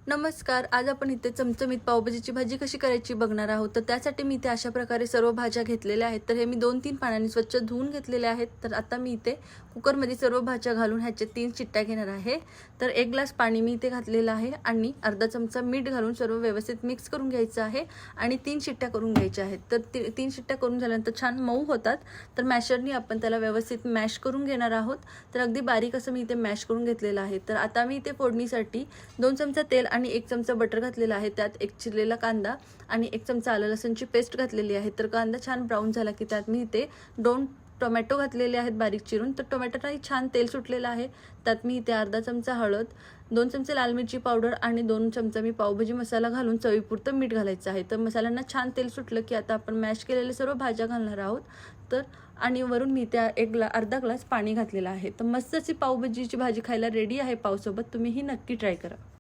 नमस्कार. आज आपण इथे चमचमीत पावभाजीची भाजी कशी करायची बघणार आहोत. तर त्यासाठी मी इथे अशा प्रकारे सर्व भाज्या घेतलेल्या आहेत. तर हे मी 2-3 पाण्याने स्वच्छ धुवून घेतलेले आहेत. तर आता मी इथे कुकरमध्ये सर्व भाज्या घालून ह्याचे 3 शिट्ट्या घेणार आहे. तर 1 ग्लास पाणी मी इथे घातलेलं आहे आणि अर्धा चमचा मीठ घालून सर्व व्यवस्थित मिक्स करून घ्यायचं आहे आणि 3 शिट्ट्या करून घ्यायच्या आहेत. तर 3 शिट्ट्या करून झाल्यानंतर छान मऊ होतात. तर मॅशरनी आपण त्याला व्यवस्थित मॅश करून घेणार आहोत. तर अगदी बारीक असं मी इथे मॅश करून घेतलेलं आहे. तर आता मी इथे फोडणीसाठी 2 चमचा तेल आणि 1 चमचा बटर घातलेला आहे. त्यात एक चिरलेला कांदा आणि 1 चमचा आलं लसूणची पेस्ट घातलेली आहे. तर कांदा छान ब्राऊन झाला की त्यात मी इथे 2 टोमॅटो घातलेले आहेत बारीक चिरून. तर टोमॅटोलाही छान तेल सुटलेलं आहे. त्यात मी इथे अर्धा चमचा हळद, 2 चमचे लाल मिरची पावडर आणि 2 चमचा मी पावभाजी मसाला घालून चवीपुरतं मीठ घालायचं आहे. तर मसाल्यांना छान तेल सुटलं की आता आपण मॅश केलेले सर्व भाज्या घालणार आहोत. तर आणि वरून मी त्या अर्धा ग्लास पाणी घातलेलं आहे. तर मस्त अशी पावभाजीची भाजी खायला रेडी आहे पावसोबत. तुम्हीही नक्की ट्राय करा.